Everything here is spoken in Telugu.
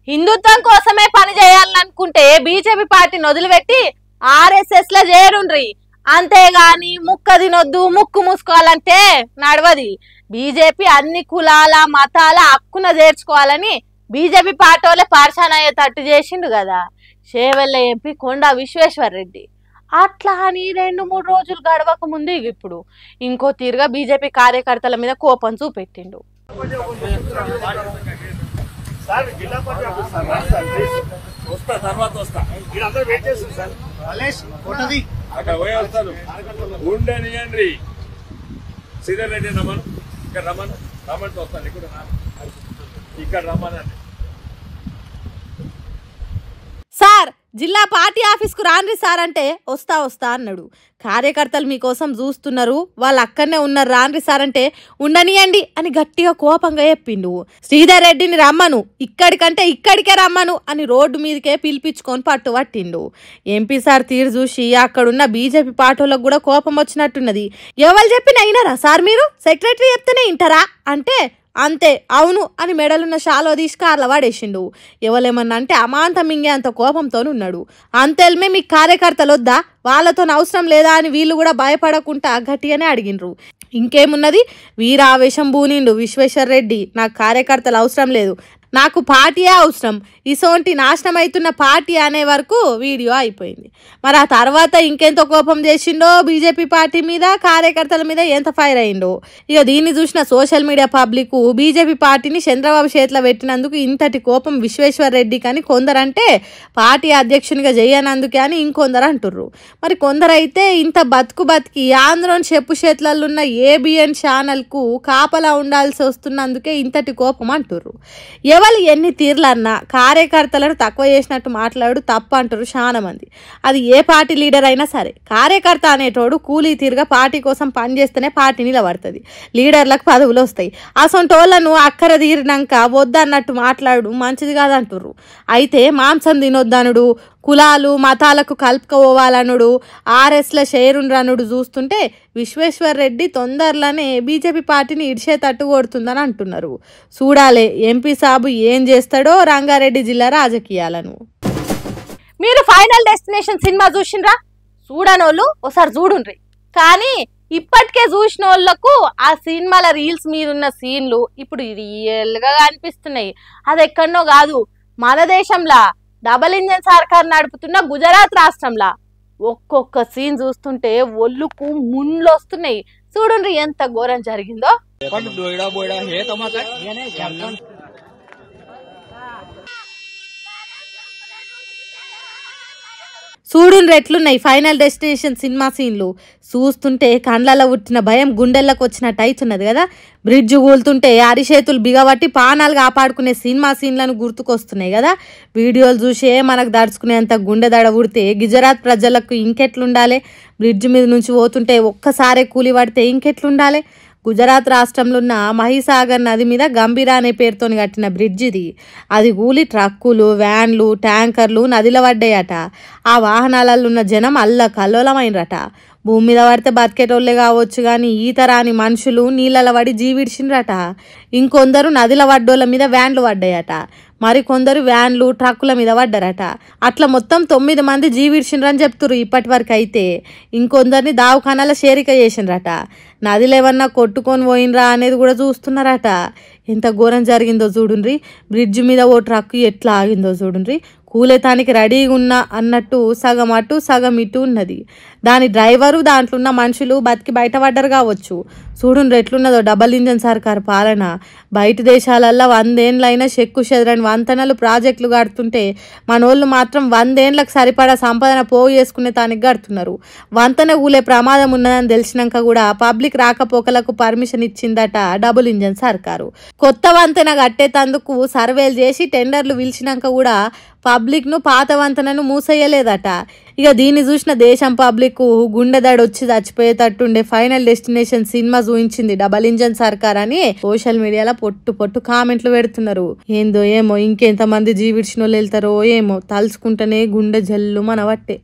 హిందుత్వం కోసమే పని చేయాలనుకుంటే బీజేపీ పార్టీని వదిలిపెట్టి ఆర్ఎస్ఎస్ లో చేరుండ్రి. అంతేగాని ముక్క తినొద్దు ముక్కు మూసుకోవాలంటే నడవది. బీజేపీ అన్ని కులాల మతాల హక్కున చేర్చుకోవాలని బీజేపీ పార్టీ వాళ్ళే పార్షాన్ అయ్యేటట్టు చేసిండు కదా చేవెళ్ళ ఎంపీ కొండా విశ్వేశ్వర్ రెడ్డి. అట్లా అని 2-3 రోజులు గడవక ముందు ఇప్పుడు ఇంకో తీరుగా బీజేపీ కార్యకర్తల మీద కోపం చూపెట్టిండు. సార్ జిల్లా పార్టీ ఆఫీస్కు రాండ్రి సార్ అంటే వస్తా అన్నాడు. కార్యకర్తలు మీకోసం చూస్తున్నారు, వాళ్ళు అక్కడనే ఉన్నారు రాండ్రి సార్ అంటే ఉండనియండి అని గట్టిగా కోపంగా చెప్పిండు. శ్రీధర్ రెడ్డిని రమ్మను, ఇక్కడికంటే ఇక్కడికే రమ్మను అని రోడ్డు మీదకే పిలిపించుకొని పట్టిండు. ఎంపీ సార్ తీరు చూసి అక్కడున్న బీజేపీ పార్టీలకు కూడా కోపం వచ్చినట్టున్నది. ఎవరు చెప్పిన అయినారా సార్ మీరు, సెక్రటరీ చెప్తేనే వింటారా అంటే అంతే అవును అని మెడలున్న షాలో తీసి కార్ల వాడేసిండు. ఎవలేమన్నా అంటే అమాంతం మింగే అంత కోపంతో ఉన్నాడు. అంతేల్మే మీ కార్యకర్తలు వద్దా, వాళ్ళతో అవసరం లేదా అని వీళ్ళు కూడా భయపడకుండా గట్టిగానే అడిగినరు. ఇంకేమున్నది వీరావేశం బూనిండు విశ్వేశ్వర్ రెడ్డి. నాకు కార్యకర్తలు అవసరం లేదు, నాకు పార్టీయే అవసరం, ఇసోంటి నాశనం అవుతున్న పార్టీ అనే వరకు వీడియో అయిపోయింది. మరి ఆ తర్వాత ఇంకెంత కోపం చేసిండో బీజేపీ పార్టీ మీద, కార్యకర్తల మీద ఎంత ఫైర్ అయిండో. ఇక దీన్ని చూసిన సోషల్ మీడియా పబ్లిక్ బీజేపీ పార్టీని చంద్రబాబు చేతిలో పెట్టినందుకు ఇంతటి కోపం విశ్వేశ్వర్ రెడ్డి కానీ కొందరంటే పార్టీ అధ్యక్షునిగా చేయనందుకే అని ఇంకొందరు అంటుర్రు. మరి కొందరైతే ఇంత బతికి ఆంధ్రోని చెప్పు చేతులలో ఉన్న ఏబిఎన్ ఛానల్కు కాపలా ఉండాల్సి వస్తున్నందుకే ఇంతటి కోపం అంటుర్రు. ఎవరు ఎన్ని తీర్లన్నా కార్యకర్తలను తక్కువ చేసినట్టు మాట్లాడు తప్పు అంటారు చాలా మంది. అది ఏ పార్టీ లీడర్ అయినా సరే, కార్యకర్త అనేటోడు కూలీ తీరుగా పార్టీ కోసం పనిచేస్తేనే పార్టీ నిలబడుతుంది, లీడర్లకు పదవులు వస్తాయి. అసొంటోళ్లను అక్కర తీరినాక వద్దన్నట్టు మాట్లాడు మంచిది కాదంటుర్రు. అయితే మాంసం తినొద్దనుడు, కులాలు మతాలకు కలుపుకోవాలనుడు, ఆర్ఎస్ల షేరుండ్రనుడు చూస్తుంటే విశ్వేశ్వర్ రెడ్డి తొందరలోనే బీజేపీ పార్టీని ఇడిచేటట్టు కొడుతుందని అంటున్నారు. చూడాలే ఎంపీ సాబు ఏం చేస్తాడో రంగారెడ్డి జిల్లా రాజకీయాలను. మీరు ఫైనల్ డెస్టినేషన్ సినిమా చూసిండ్రా? చూడనోళ్ళు ఒకసారి చూడుండ్రి. కానీ ఇప్పటికే చూసిన వాళ్ళకు ఆ సినిమాల రీల్స్ మీద ఉన్న సీన్లు ఇప్పుడు రియల్గా అనిపిస్తున్నాయి. అది ఎక్కడనో కాదు, మన దేశంలో డబల్ ఇంజన్ సర్కార్ నడుపుతున్న గుజరాత్ రాష్ట్రంలో ఒక్కొక్క సీన్ చూస్తుంటే ఒళ్ళుకు ముళ్ళు వస్తున్నాయి. చూడండి ఎంత ఘోరం జరిగిందో. చూడుండ్రి ఎట్లున్నాయి ఫైనల్ డెస్టినేషన్ సినిమా సీన్లు. చూస్తుంటే కండ్లలో ఉట్టిన భయం గుండెల్లోకి వచ్చినట్టు అవుతున్నది కదా. బ్రిడ్జ్ కూలుతుంటే అరిచేతులు బిగబట్టి పానాలు కాపాడుకునే సినిమా సీన్లను గుర్తుకొస్తున్నాయి కదా. వీడియోలు చూసే మనకు దడుచుకునేంత గుండె దడ ఉడితే గుజరాత్ ప్రజలకు ఇంకెట్లుండాలి. బ్రిడ్జ్ మీద నుంచి పోతుంటే ఒక్కసారే కూలి పడితే ఇంకెట్లుండాలి. గుజరాత్ రాష్ట్రంలో ఉన్న మహిసాగర్ నది మీద గంభీరా అనే పేరుతో కట్టిన బ్రిడ్జ్ ఇది. అది కూలి ట్రక్కులు, వ్యాన్లు, ట్యాంకర్లు నదిలో పడ్డాయట. ఆ వాహనాలలో ఉన్న జనం అల్లకల్లోలమైనరట. భూమి మీద పడితే బతికేటోళ్ళే కావచ్చు కానీ ఈత రాని మనుషులు నీళ్ళలో పడి జీవిడిచిండ్రట. ఇంకొందరు నదిలో పడ్డోళ్ళ మీద వ్యాన్లు పడ్డాయట. మరికొందరు వ్యాన్లు ట్రక్కుల మీద పడ్డారట. అట్లా మొత్తం 9 మంది జీవిడిచిండ్రని చెప్తున్నారు ఇప్పటి వరకు. అయితే ఇంకొందరిని దావఖానాల చేరిక చేసిండ్రట. నదిలో ఏమన్నా కొట్టుకొని పోయినరా అనేది కూడా చూస్తున్నారట. ఎంత ఘోరం జరిగిందో చూడుండ్రి. బ్రిడ్జ్ మీద ఓ ట్రక్ ఎట్లా ఆగిందో చూడుండ్రి. కూలేతానికి రెడీగా ఉన్నా అన్నట్టు సగం అటు సగం ఇటు ఉన్నది. దాని డ్రైవరు దాంట్లో ఉన్న మనుషులు బతికి బయటపడ్డారు కావచ్చు. చూడుండ్రి ఎట్లున్నదో డబల్ ఇంజన్ సర్కారు పాలన. బయట దేశాలల్లో 100 ఏళ్ళైనా చెక్కు చెదరని వంతెనలు ప్రాజెక్టులు కడుతుంటే మనోళ్ళు మాత్రం 100 ఏళ్ళకు సరిపడా సంపాదన పోగు చేసుకునే దానికి కడుతున్నారు. వంతెన ఊలే ప్రమాదం ఉన్నదని తెలిసినాక కూడా పబ్లిక్ రాకపోకలకు పర్మిషన్ ఇచ్చిందట డబుల్ ఇంజన్ సర్కారు. కొత్త వంతెన కట్టేటందుకు సర్వేలు చేసి టెండర్లు పిలిచినాక కూడా పబ్లిక్ ను పాత వంతెనను మూసేయలేదట. ఇక దీన్ని చూసిన దేశం పబ్లిక్ గుండెదాడొచ్చి చచ్చిపోయేటట్టుండే ఫైనల్ డెస్టినేషన్ సినిమా చూపించింది డబల్ ఇంజన్ సర్కార్ అని సోషల్ మీడియాలో పొట్టు కామెంట్లు పెడుతున్నారు. ఏందో ఏమో ఇంకెంతమంది జీవిడిచిన వాళ్ళు వెళ్తారో ఏమో, తలుచుకుంటేనే గుండె జల్లు మనవట్టే.